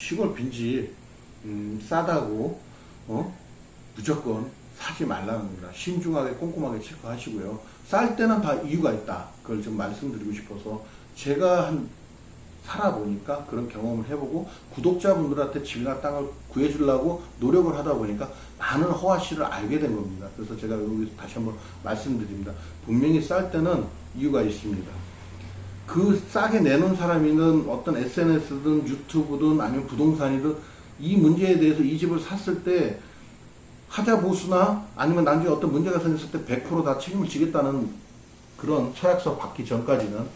시골 빈집 싸다고 무조건 사지 말라는 겁니다. 신중하게 꼼꼼하게 체크하시고요. 쌀 때는 다 이유가 있다. 그걸 좀 말씀드리고 싶어서 제가 살아보니까 그런 경험을 해보고 구독자분들한테 집이나 땅을 구해주려고 노력을 하다 보니까 많은 허와씨를 알게 된 겁니다. 그래서 제가 여기서 다시 한번 말씀드립니다. 분명히 쌀 때는 이유가 있습니다. 그 싸게 내놓은 사람이든 어떤 SNS든 유튜브든 아니면 부동산이든 이 문제에 대해서 이 집을 샀을 때 하자 보수나 아니면 나중에 어떤 문제가 생겼을 때 100% 다 책임을 지겠다는 그런 서약서 받기 전까지는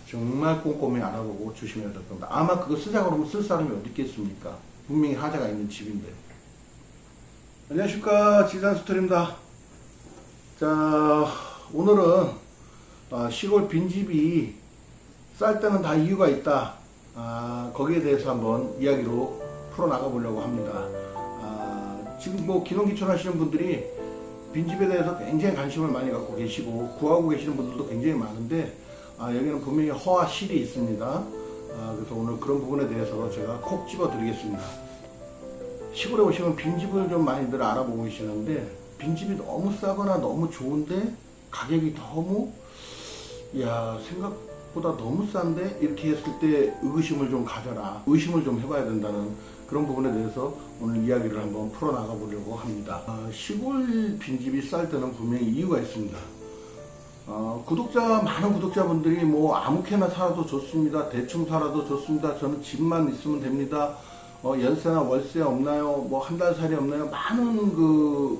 정말 꼼꼼히 알아보고 조심해야 될 겁니다. 아마 그거 쓰자고 그러면 쓸 사람이 어디 있겠습니까? 분명히 하자가 있는 집인데. 안녕하십니까, 지산스토리입니다. 자, 오늘은 시골 빈집이 쌀 때는 다 이유가 있다. 거기에 대해서 한번 이야기로 풀어나가 보려고 합니다. 지금 뭐 기농기촌 하시는 분들이 빈집에 대해서 굉장히 관심을 많이 갖고 계시고 구하고 계시는 분들도 굉장히 많은데 여기는 분명히 허와 실이 있습니다. 그래서 오늘 그런 부분에 대해서 제가 콕 집어 드리겠습니다. 시골에 오시면 빈집을 좀 많이들 알아보고 계시는데 빈집이 너무 싸거나 너무 좋은데 가격이 너무 생각보다 너무 싼데 이렇게 했을 때 의구심을 좀 가져라, 의심을 좀 해봐야 된다는 그런 부분에 대해서 오늘 이야기를 한번 풀어나가 보려고 합니다. 시골 빈집이 쌀 때는 분명히 이유가 있습니다. 많은 구독자분들이 뭐 아무렇게나 살아도 좋습니다, 대충 살아도 좋습니다, 저는 집만 있으면 됩니다, 연세나 월세 없나요, 뭐 한 달 살이 없나요, 많은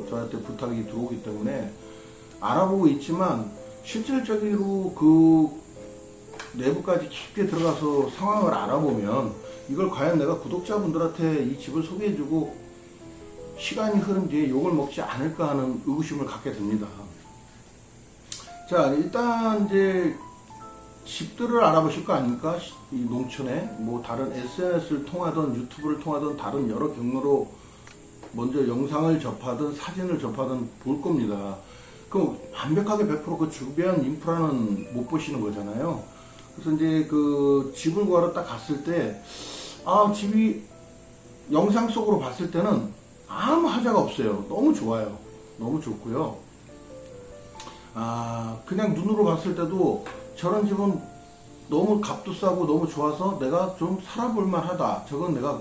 저한테 부탁이 들어오기 때문에 알아보고 있지만 실질적으로 그 내부까지 깊게 들어가서 상황을 알아보면 이걸 과연 내가 구독자분들한테 이 집을 소개해주고 시간이 흐른 뒤에 욕을 먹지 않을까 하는 의구심을 갖게 됩니다. 자, 일단 이제 집들을 알아보실 거 아닙니까? 이 농촌에 뭐 다른 SNS를 통하든 유튜브를 통하든 다른 여러 경로로 먼저 영상을 접하든 사진을 접하든 볼 겁니다. 그럼 완벽하게 100% 그 주변 인프라는 못 보시는 거잖아요. 그래서 이제 그 집을 구하러 딱 갔을 때 집이 영상 속으로 봤을 때는 아무 하자가 없어요. 너무 좋아요. 너무 좋고요. 그냥 눈으로 봤을 때도 저런 집은 너무 값도 싸고 너무 좋아서 내가 좀 살아볼만 하다. 저건 내가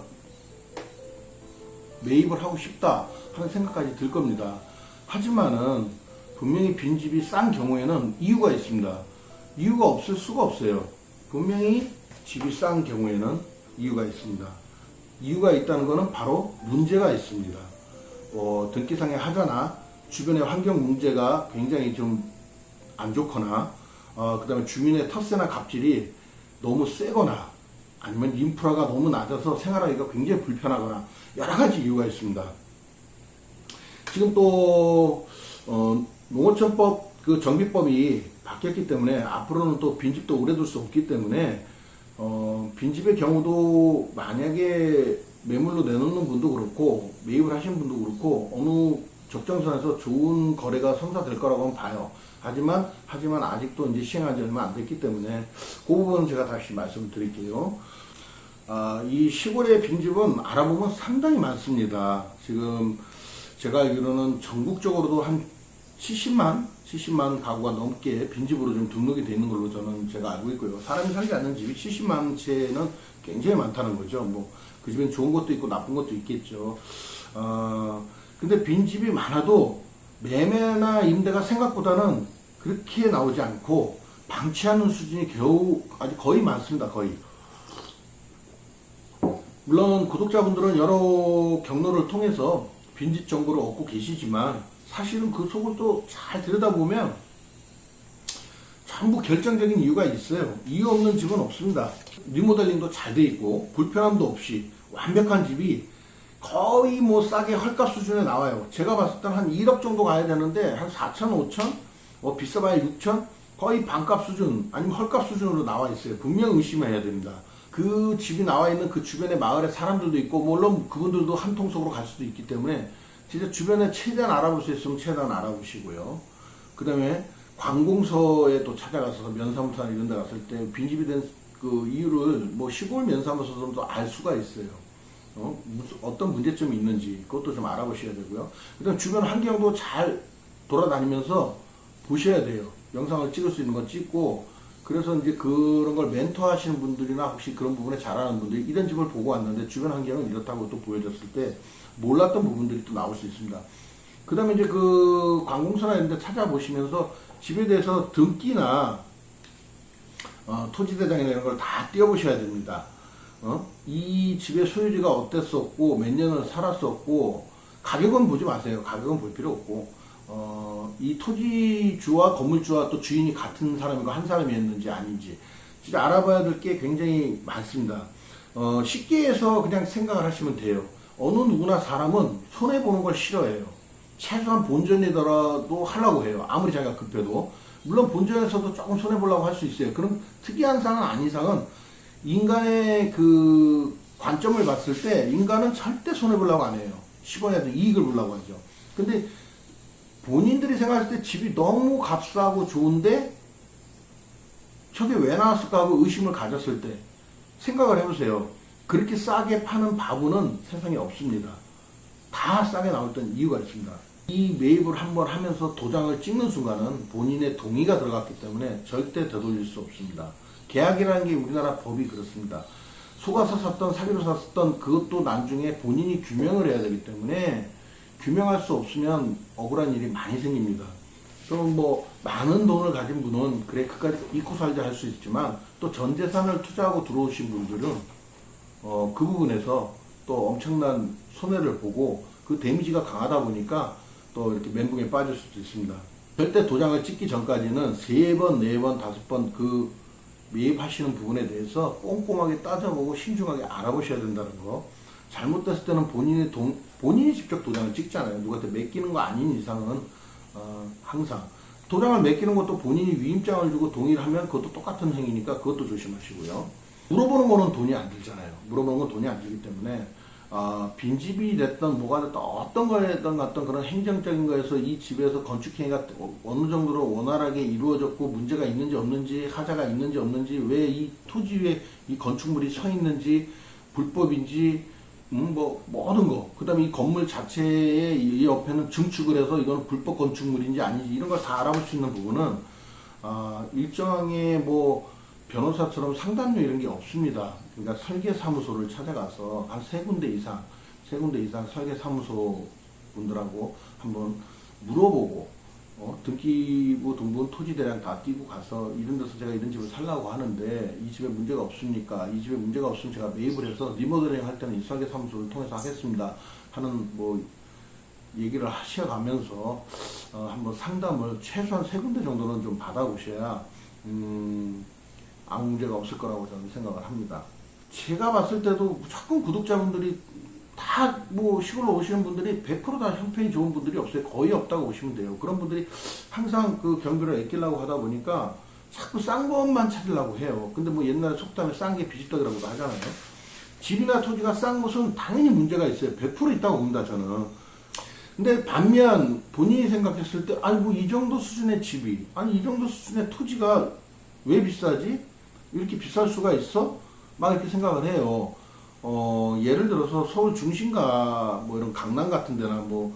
매입을 하고 싶다 하는 생각까지 들 겁니다. 하지만은 분명히 빈집이 싼 경우에는 이유가 있습니다. 이유가 없을 수가 없어요. 분명히 집이 싼 경우에는 이유가 있습니다. 이유가 있다는 것은 바로 문제가 있습니다. 등기상의 하자나 주변의 환경 문제가 굉장히 좀 안 좋거나 그 다음에 주민의 텃세나 갑질이 너무 세거나 아니면 인프라가 너무 낮아서 생활하기가 굉장히 불편하거나 여러가지 이유가 있습니다. 지금 또 농어촌법 그 정비법이 바뀌었기 때문에 앞으로는 또 빈집도 오래 둘 수 없기 때문에 빈집의 경우도 만약에 매물로 내놓는 분도 그렇고 매입을 하시는 분도 그렇고 어느 적정선에서 좋은 거래가 성사될 거라고 봐요. 하지만 아직도 이제 시행한 지 얼마 안 됐기 때문에 그 부분은 제가 다시 말씀을 드릴게요. 이 시골의 빈집은 알아보면 상당히 많습니다. 지금 제가 알기로는 전국적으로도 한 70만 가구가 넘게 빈집으로 좀 등록이 되어 있는 걸로 저는 제가 알고 있고요. 사람이 살지 않는 집이 70만 채는 굉장히 많다는 거죠. 뭐 그 집엔 좋은 것도 있고 나쁜 것도 있겠죠. 근데 빈집이 많아도 매매나 임대가 생각보다는 그렇게 나오지 않고 방치하는 수준이 아주 거의 많습니다. 거의. 물론 구독자분들은 여러 경로를 통해서 빈집 정보를 얻고 계시지만 사실은 그 속을 또 잘 들여다보면 전부 결정적인 이유가 있어요. 이유 없는 집은 없습니다. 리모델링도 잘 돼 있고 불편함도 없이 완벽한 집이 거의 뭐 싸게 헐값 수준에 나와요. 제가 봤을 때는 한 1억 정도 가야 되는데 한 4천, 5천, 비싸봐야 6천, 거의 반값 수준 아니면 헐값 수준으로 나와 있어요. 분명 의심해야 됩니다. 그 집이 나와 있는 그 주변의 마을의 사람들도 있고 물론 그분들도 한 통속으로 갈 수도 있기 때문에 진짜 주변에 최대한 알아볼 수 있으면 최대한 알아보시고요. 그 다음에 관공서에 또 찾아가서 면사무소나 이런 데 갔을 때 빈집이 된 그 이유를 뭐 시골 면사무소들도 알 수가 있어요. 어떤 문제점이 있는지 그것도 좀 알아보셔야 되고요. 그다음 주변 환경도 잘 돌아다니면서 보셔야 돼요. 영상을 찍을 수 있는 건 찍고, 그래서 이제 그런 걸 멘토 하시는 분들이나 혹시 그런 부분에 잘하는 분들이 이런 집을 보고 왔는데 주변 환경은 이렇다고 또 보여줬을 때 몰랐던 부분들이 또 나올 수 있습니다. 그 다음에 이제 그 관공서나 이런 데 찾아보시면서 집에 대해서 등기나 토지대장이나 이런 걸 다 띄워보셔야 됩니다. 이 집의 소유지가 어땠었고 몇 년을 살았었고, 가격은 보지 마세요. 가격은 볼 필요 없고, 이 토지주와 건물주와 또 주인이 같은 사람이고 한 사람이었는지 아닌지 진짜 알아봐야 될 게 굉장히 많습니다. 쉽게 해서 그냥 생각을 하시면 돼요. 어느 누구나 사람은 손해보는 걸 싫어해요. 최소한 본전이더라도 하려고 해요. 아무리 자기가 급해도. 물론 본전에서도 조금 손해보려고 할 수 있어요. 그런 특이한 상은 아닌 상은 인간의 그 관점을 봤을 때 인간은 절대 손해보려고 안 해요. 10원이라도 이익을 보려고 하죠. 근데 본인들이 생각했을 때 집이 너무 값싸고 좋은데 저게 왜 나왔을까 하고 의심을 가졌을 때 생각을 해보세요. 그렇게 싸게 파는 바보는 세상에 없습니다. 다 싸게 나올 때는 이유가 있습니다. 이 매입을 한번 하면서 도장을 찍는 순간은 본인의 동의가 들어갔기 때문에 절대 되돌릴 수 없습니다. 계약이라는 게 우리나라 법이 그렇습니다. 속아서 샀던 사기로 샀던 그것도 나중에 본인이 규명을 해야 되기 때문에 규명할 수 없으면 억울한 일이 많이 생깁니다. 그럼 뭐 많은 돈을 가진 분은 그래 그까지 잊고 살자 할 수 있지만, 또 전 재산을 투자하고 들어오신 분들은 그 부분에서 또 엄청난 손해를 보고 그 데미지가 강하다 보니까 또 이렇게 멘붕에 빠질 수도 있습니다. 절대 도장을 찍기 전까지는 3번, 4번, 5번 그 매입하시는 부분에 대해서 꼼꼼하게 따져보고 신중하게 알아보셔야 된다는 거. 잘못됐을 때는 본인이 직접 도장을 찍잖아요. 누구한테 맡기는 거 아닌 이상은 항상 도장을 맡기는 것도 본인이 위임장을 주고 동의를 하면 그것도 똑같은 행위니까 그것도 조심하시고요. 물어보는 거는 돈이 안 들잖아요. 물어보는 건 돈이 안 들기 때문에 빈집이 됐던 뭐가 됐던 어떤 거였던 어떤 그런 행정적인 거에서 이 집에서 건축행위가 어느 정도로 원활하게 이루어졌고 문제가 있는지 없는지, 하자가 있는지 없는지, 왜 이 토지 위에 이 건축물이 서 있는지, 불법인지, 뭐 모든 거, 그 다음에 이 건물 자체의 이 옆에는 증축을 해서 이거는 불법 건축물인지 아닌지 이런 걸 다 알아볼 수 있는 부분은 일정하게 뭐 변호사처럼 상담료 이런 게 없습니다. 그러니까 설계사무소를 찾아가서 한 3군데 이상 설계사무소 분들하고 한번 물어보고, 등기부 등본 토지대장 다 띄고 가서 이런 데서 제가 이런 집을 살라고 하는데 이 집에 문제가 없습니까? 이 집에 문제가 없으면 제가 매입을 해서 리모델링 할 때는 이 설계사무소를 통해서 하겠습니다 하는 뭐 얘기를 하셔가면서 한번 상담을 최소한 3군데 정도는 좀 받아보셔야 아무 문제가 없을 거라고 저는 생각을 합니다. 제가 봤을 때도 무조건 구독자분들이 다 뭐 시골로 오시는 분들이 100%다 형편이 좋은 분들이 없어요. 거의 없다고 보시면 돼요. 그런 분들이 항상 그 경비를 아끼려고 하다 보니까 자꾸 싼 것만 찾으려고 해요. 근데 뭐 옛날에 속담에 싼 게 비지떡이라고도 하잖아요. 집이나 토지가 싼 곳은 당연히 문제가 있어요. 100% 있다고 봅니다, 저는. 근데 반면 본인이 생각했을 때 아니 뭐 이 정도 수준의 집이, 아니 이 정도 수준의 토지가 왜 비싸지? 이렇게 비쌀 수가 있어? 막 이렇게 생각을 해요. 예를 들어서 서울 중심가 뭐 이런 강남 같은 데나 뭐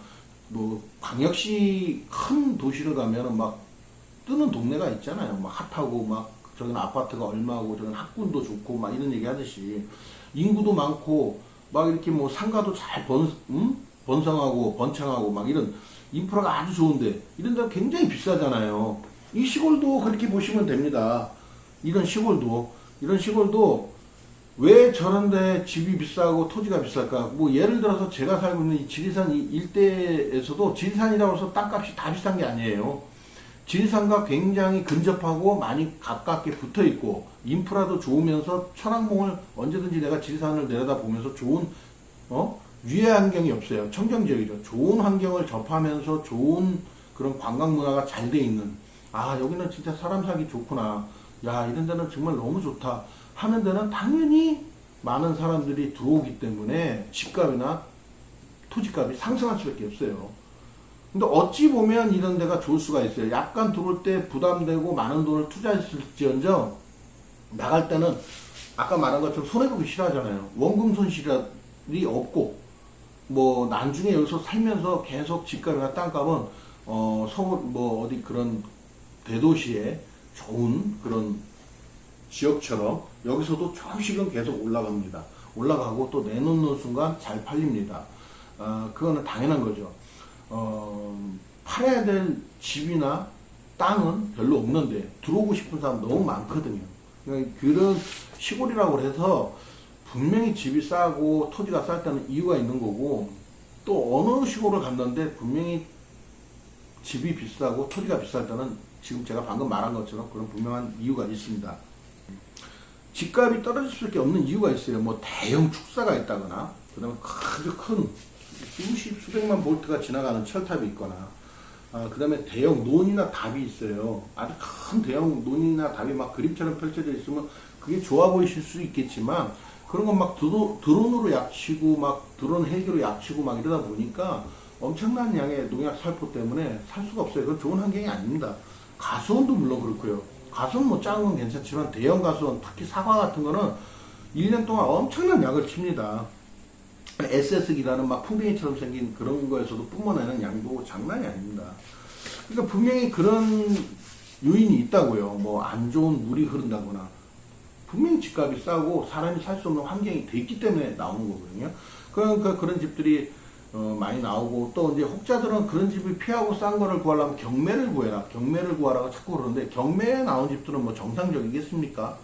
광역시 큰 도시를 가면은 막 뜨는 동네가 있잖아요. 막 핫하고 막 저기는 아파트가 얼마고 저기는 학군도 좋고 막 이런 얘기 하듯이 인구도 많고 막 이렇게 뭐 상가도 잘 번성하고 번창하고 막 이런 인프라가 아주 좋은데 이런 데가 굉장히 비싸잖아요. 이 시골도 그렇게 보시면 됩니다. 이런 시골도 왜 저런데 집이 비싸고 토지가 비쌀까? 뭐 예를 들어서 제가 살고 있는 이 지리산 일대에서도 지리산이라고 해서 땅값이 다 비싼 게 아니에요. 지리산과 굉장히 근접하고 많이 가깝게 붙어 있고 인프라도 좋으면서 천왕봉을 언제든지 내가 지리산을 내려다 보면서 좋은 유해 환경이 없어요. 청정지역이죠. 좋은 환경을 접하면서 좋은 그런 관광 문화가 잘 돼 있는, 여기는 진짜 사람 살기 좋구나, 야 이런 데는 정말 너무 좋다 하는 데는 당연히 많은 사람들이 들어오기 때문에 집값이나 토지값이 상승할 수밖에 없어요. 근데 어찌 보면 이런 데가 좋을 수가 있어요. 약간 들어올 때 부담되고 많은 돈을 투자했을지언정 나갈 때는 아까 말한 것처럼 손해보기 싫어하잖아요. 원금 손실이 없고 뭐 나중에 여기서 살면서 계속 집값이나 땅값은 서울 뭐 어디 그런 대도시에 좋은 그런 지역처럼 여기서도 조금씩은 계속 올라갑니다. 올라가고 또 내놓는 순간 잘 팔립니다. 그거는 당연한 거죠. 팔아야 될 집이나 땅은 별로 없는데 들어오고 싶은 사람 너무 많거든요. 그러니까 그런 시골이라고 해서 분명히 집이 싸고 토지가 쌀 때는 이유가 있는 거고, 또 어느 시골을 갔는데 분명히 집이 비싸고 토지가 비쌀 때는 지금 제가 방금 말한 것처럼 그런 분명한 이유가 있습니다. 집값이 떨어질 수밖에 없는 이유가 있어요. 뭐 대형 축사가 있다거나, 그 다음에 아주 큰 수백만 볼트가 지나가는 철탑이 있거나, 그 다음에 대형 논이나 답이 있어요. 아주 큰 대형 논이나 답이 막 그림처럼 펼쳐져 있으면 그게 좋아 보이실 수 있겠지만, 그런 건 막 드론으로 약치고 막 드론 헬기로 약치고 막 이러다 보니까 엄청난 양의 농약 살포 때문에 살 수가 없어요. 그건 좋은 환경이 아닙니다. 가수원도 물론 그렇고요. 가수원 뭐 작은 건 괜찮지만 대형 가수원, 특히 사과 같은 거는 1년 동안 엄청난 약을 칩니다. SS기라는 막 풍뎅이처럼 생긴 그런 거에서도 뿜어내는 양도 장난이 아닙니다. 그러니까 분명히 그런 요인이 있다고요. 뭐 안 좋은 물이 흐른다거나, 분명히 집값이 싸고 사람이 살 수 없는 환경이 돼 있기 때문에 나오는 거거든요. 그러니까 그런 집들이 많이 나오고, 또 이제 혹자들은 그런 집을 피하고 싼 거를 구하려면 경매를 구해라, 경매를 구하라고 자꾸 그러는데, 경매에 나온 집들은 뭐 정상적이겠습니까?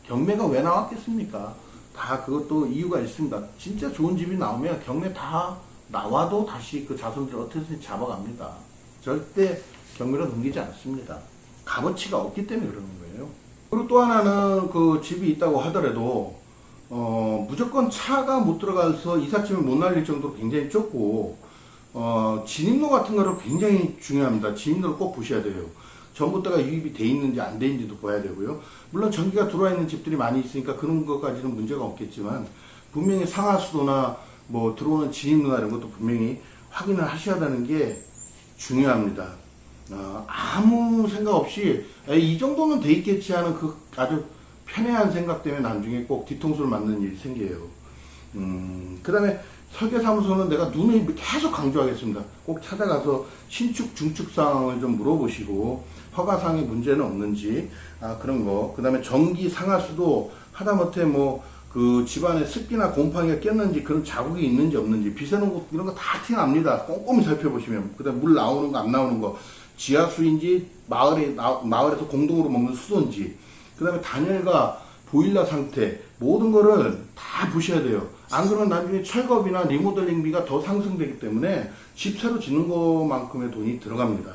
경매가 왜 나왔겠습니까? 다 그것도 이유가 있습니다. 진짜 좋은 집이 나오면 경매 다 나와도 다시 그 자손들을 어떻게든 잡아갑니다. 절대 경매로 넘기지 않습니다. 값어치가 없기 때문에 그러는 거예요. 그리고 또 하나는 그 집이 있다고 하더라도 무조건 차가 못 들어가서 이삿짐을 못 날릴 정도로 굉장히 좁고, 진입로 같은 거를 굉장히 중요합니다. 진입로를 꼭 보셔야 돼요. 전봇대가 유입이 돼 있는지 안 돼 있는지도 봐야 되고요. 물론 전기가 들어와 있는 집들이 많이 있으니까 그런 것까지는 문제가 없겠지만, 분명히 상하수도나 뭐 들어오는 진입로나 이런 것도 분명히 확인을 하셔야 되는 게 중요합니다. 아무 생각 없이 이 정도는 돼 있겠지 하는 그 아주 편애한 생각 때문에 나중에 꼭 뒤통수를 맞는 일이 생겨요. 그 다음에 설계사무소는 내가 눈을 계속 강조하겠습니다. 꼭 찾아가서 신축, 중축 사항을 좀 물어보시고, 허가상의 문제는 없는지, 그런 거. 그 다음에 전기 상하수도 하다못해 뭐, 그 집안에 습기나 곰팡이가 꼈는지, 그런 자국이 있는지 없는지, 비새는 곳, 이런 거 다 티납니다. 꼼꼼히 살펴보시면. 그 다음에 물 나오는 거, 안 나오는 거, 지하수인지, 마을에서 공동으로 먹는 수도인지, 그 다음에 단열과 보일러 상태, 모든 거를 다 보셔야 돼요. 안 그러면 나중에 철거비나 리모델링비가 더 상승되기 때문에 집 새로 짓는 것만큼의 돈이 들어갑니다.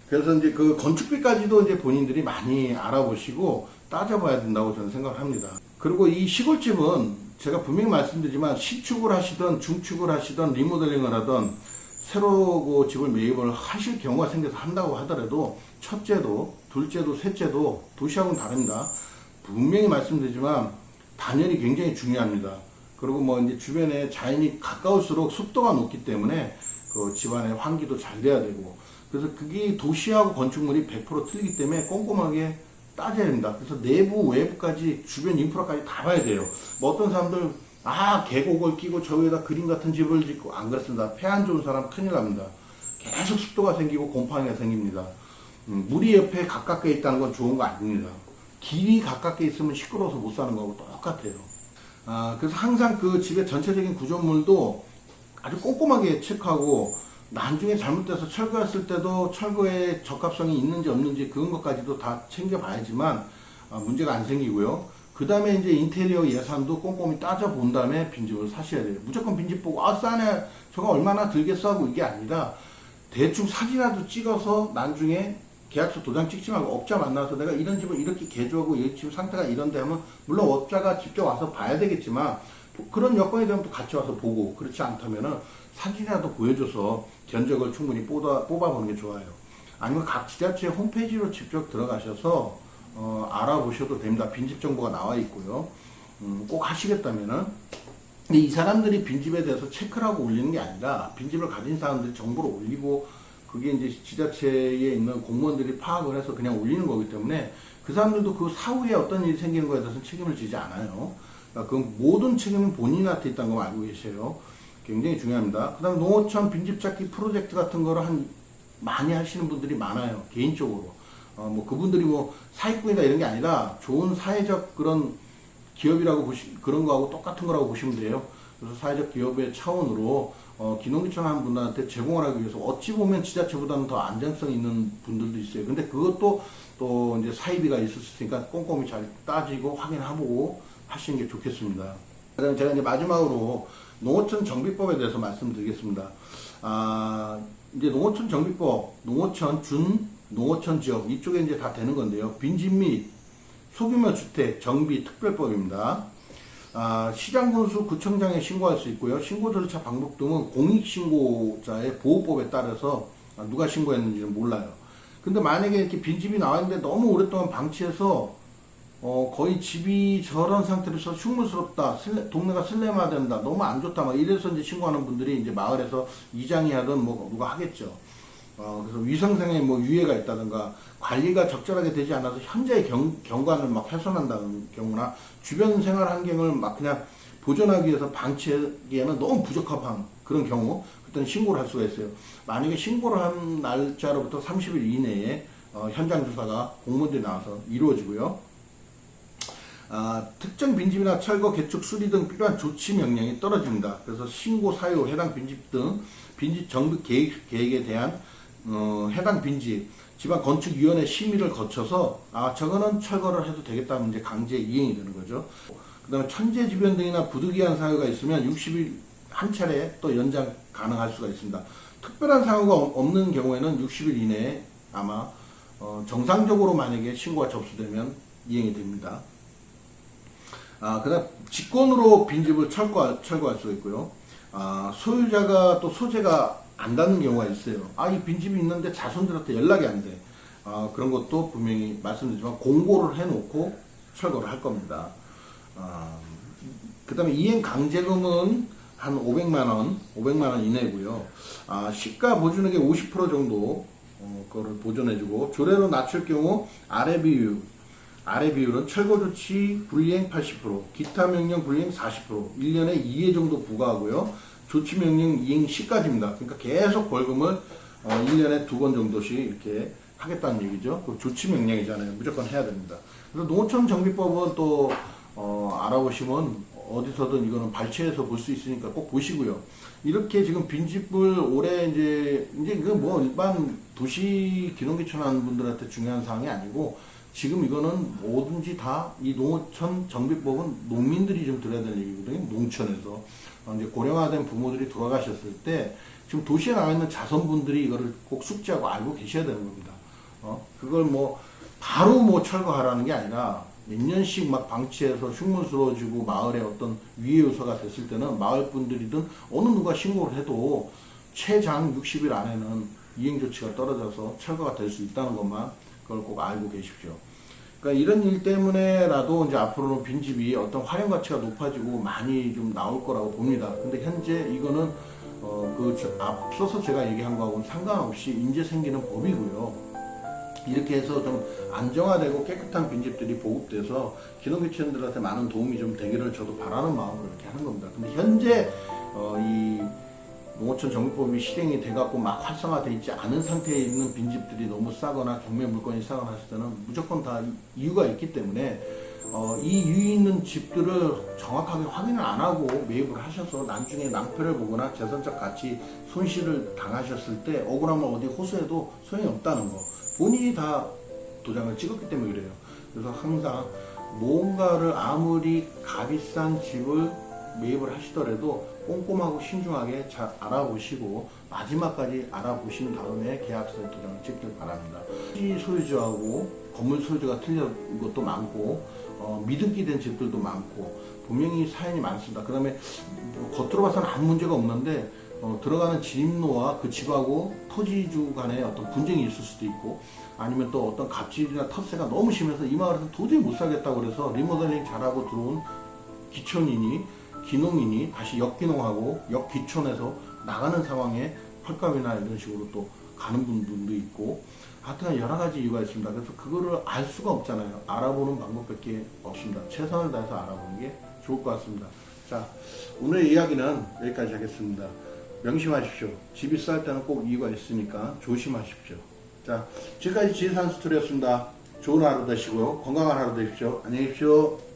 그래서 이제 그 건축비까지도 이제 본인들이 많이 알아보시고 따져봐야 된다고 저는 생각을 합니다. 그리고 이 시골집은 제가 분명히 말씀드리지만, 신축을 하시던 중축을 하시던 리모델링을 하던 새로 그 집을 매입을 하실 경우가 생겨서 한다고 하더라도, 첫째도 둘째도 셋째도 도시하고는 다릅니다. 분명히 말씀드리지만 단열이 굉장히 중요합니다. 그리고 뭐 이제 주변에 자연이 가까울수록 습도가 높기 때문에 그 집안의 환기도 잘 돼야 되고, 그래서 그게 도시하고 건축물이 100% 틀리기 때문에 꼼꼼하게 따져야 됩니다. 그래서 내부 외부까지 주변 인프라까지 다 봐야 돼요. 뭐 어떤 사람들 계곡을 끼고 저 위에다 그림 같은 집을 짓고, 안 그렇습니다. 폐 안 좋은 사람 큰일 납니다. 계속 습도가 생기고 곰팡이가 생깁니다. 물이 옆에 가깝게 있다는 건 좋은 거 아닙니다. 길이 가깝게 있으면 시끄러워서 못 사는 거하고 똑같아요. 그래서 항상 그 집의 전체적인 구조물도 아주 꼼꼼하게 체크하고, 나중에 잘못돼서 철거했을 때도 철거에 적합성이 있는지 없는지 그런 것까지도 다 챙겨봐야지만 문제가 안 생기고요. 그 다음에 이제 인테리어 예산도 꼼꼼히 따져본 다음에 빈집을 사셔야 돼요. 무조건 빈집 보고 싸네, 저거 얼마나 들겠어 하고 이게 아니라, 대충 사진이라도 찍어서 나중에 계약서 도장 찍지 말고 업자 만나서 내가 이런 집을 이렇게 개조하고 이 집 상태가 이런데 하면, 물론 업자가 직접 와서 봐야 되겠지만 그런 여건이 되면 또 같이 와서 보고, 그렇지 않다면은 사진이라도 보여줘서 견적을 충분히 뽑아보는 게 좋아요. 아니면 각 지자체 홈페이지로 직접 들어가셔서 알아보셔도 됩니다. 빈집 정보가 나와 있고요. 꼭 하시겠다면은. 근데 이 사람들이 빈집에 대해서 체크를 하고 올리는 게 아니라, 빈집을 가진 사람들이 정보를 올리고, 그게 이제 지자체에 있는 공무원들이 파악을 해서 그냥 올리는 거기 때문에, 그 사람들도 그 사후에 어떤 일이 생기는 거에 대해서는 책임을 지지 않아요. 그러니까 그 모든 책임은 본인한테 있다는 거 알고 계세요. 굉장히 중요합니다. 그 다음 농어촌 빈집 찾기 프로젝트 같은 거를 많이 하시는 분들이 많아요. 개인적으로. 뭐 그분들이 뭐 사익군이다 이런 게 아니라 좋은 사회적 그런 기업이라고 그런 거하고 똑같은 거라고 보시면 돼요. 그래서 사회적 기업의 차원으로 기농기촌하는 분들한테 제공을 하기 위해서 어찌 보면 지자체보다는 더 안정성 있는 분들도 있어요. 근데 그것도 또 이제 사이비가 있을 수 있으니까 꼼꼼히 잘 따지고 확인해보고 하시는 게 좋겠습니다. 그다음에 제가 이제 마지막으로 농어촌 정비법에 대해서 말씀드리겠습니다. 이제 농어촌 정비법, 농어촌 농어촌 지역 이쪽에 이제 다 되는 건데요. 빈집 및 소규모 주택 정비 특별법입니다. 시장군수 구청장에 신고할 수 있고요. 신고 절차 방법 등은 공익신고자의 보호법에 따라서 누가 신고했는지는 몰라요. 근데 만약에 이렇게 빈집이 나와 있는데 너무 오랫동안 방치해서 거의 집이 저런 상태로서 흉물스럽다, 동네가 슬램화된다, 너무 안 좋다, 막 이래서 이제 신고하는 분들이 이제 마을에서 이장이 하든 뭐 누가 하겠죠. 그래서 위생상의 뭐 유해가 있다든가 관리가 적절하게 되지 않아서 현재의 경관을 막 훼손한다는 경우나 주변 생활 환경을 막 그냥 보존하기 위해서 방치하기에는 너무 부적합한 그런 경우, 그때는 신고를 할 수가 있어요. 만약에 신고를 한 날짜로부터 30일 이내에 현장 조사가 공무원들이 나와서 이루어지고요. 특정 빈집이나 철거, 개축, 수리 등 필요한 조치 명령이 떨어집니다. 그래서 신고 사유, 해당 빈집 등 빈집 정비 계획에 대한 해당 빈집 지방건축위원회 심의를 거쳐서 저거는 철거를 해도 되겠다면 이제 강제 이행이 되는 거죠. 그 다음에 천재지변 등이나 부득이한 사유가 있으면 60일 한 차례 또 연장 가능할 수가 있습니다. 특별한 사유가 없는 경우에는 60일 이내에 아마 정상적으로 만약에 신고가 접수되면 이행이 됩니다. 그 다음 직권으로 빈집을 철거할 수가 있고요. 소유자가 또 소재가 안 닿는 경우가 있어요. 이 빈집이 있는데 자손들한테 연락이 안 돼. 그런 것도 분명히 말씀드리지만 공고를 해놓고 철거를 할 겁니다. 그 다음에 이행 강제금은 한 500만원 이내고요. 시가 보존액의 50% 정도 그거를 보존해주고 조례로 낮출 경우 아래 비율은 철거 조치 불이행 80%, 기타 명령 불이행 40%, 1년에 2회 정도 부과하고요. 조치 명령 이행 시까지입니다. 그러니까 계속 벌금을 1년에 2번 정도씩 이렇게 하겠다는 얘기죠. 그 조치 명령이잖아요. 무조건 해야 됩니다. 그래서 농어촌 정비법은 또 알아보시면 어디서든 이거는 발췌해서 볼 수 있으니까 꼭 보시고요. 이렇게 지금 빈집을 올해 이제 그 뭐 일반 도시 기농기촌 하는 분들한테 중요한 사항이 아니고 지금 이거는 뭐든지 다 이 농어촌 정비법은 농민들이 좀 들어야 될 얘기거든요. 농촌에서 이제 고령화된 부모들이 돌아가셨을 때 지금 도시에 나와 있는 자손분들이 이거를 꼭 숙지하고 알고 계셔야 되는 겁니다. 그걸 뭐 바로 뭐 철거하라는 게 아니라 몇 년씩 막 방치해서 흉물스러워지고 마을에 어떤 위해 요소가 됐을 때는 마을 분들이든 어느 누가 신고를 해도 최장 60일 안에는 이행 조치가 떨어져서 철거가 될 수 있다는 것만 그걸 꼭 알고 계십시오. 그러니까 이런 일 때문에라도 이제 앞으로는 빈집이 어떤 활용 가치가 높아지고 많이 좀 나올 거라고 봅니다. 근데 현재 이거는 앞서서 제가 얘기한 거하고는 상관없이 이제 생기는 법이고요. 이렇게 해서 좀 안정화되고 깨끗한 빈집들이 보급돼서 기농기촌들한테 많은 도움이 좀 되기를 저도 바라는 마음으로 이렇게 하는 겁니다. 근데 현재 이 농어촌 정비법이 실행이 돼갖고 막 활성화되어 있지 않은 상태에 있는 빈집들이 너무 싸거나 경매 물건이 싸거나 했을 때는 무조건 다 이유가 있기 때문에 이 이유 있는 집들을 정확하게 확인을 안 하고 매입을 하셔서 나중에 낭패를 보거나 재산적 가치 손실을 당하셨을 때 억울하면 어디 호소해도 소용이 없다는 거. 본인이 다 도장을 찍었기 때문에 그래요. 그래서 항상 뭔가를 아무리 값비싼 집을 매입을 하시더라도 꼼꼼하고 신중하게 잘 알아보시고 마지막까지 알아보신 다음에 계약서에 도장을 찍길 바랍니다. 소유주하고 건물 소유주가 틀린 것도 많고 미등기 된 집들도 많고 분명히 사연이 많습니다. 그 다음에 겉으로 봐서는 아무 문제가 없는데 들어가는 진입로와 그 집하고 토지주 간에 어떤 분쟁이 있을 수도 있고 아니면 또 어떤 갑질이나 텃세가 너무 심해서 이 마을에서 도저히 못 살겠다고 그래서 리모델링 잘하고 들어온 기촌인이 기농인이 다시 역기농하고 역기촌에서 나가는 상황에 헐값이나 이런 식으로 또 가는 분들도 있고, 하여튼 여러 가지 이유가 있습니다. 그래서 그거를 알 수가 없잖아요. 알아보는 방법밖에 없습니다. 최선을 다해서 알아보는 게 좋을 것 같습니다. 자, 오늘 이야기는 여기까지 하겠습니다. 명심하십시오. 집이 쌀 때는 꼭 이유가 있으니까 조심하십시오. 자, 지금까지 지혜산 스토리였습니다. 좋은 하루 되시고요. 건강한 하루 되십시오. 안녕히 계십시오.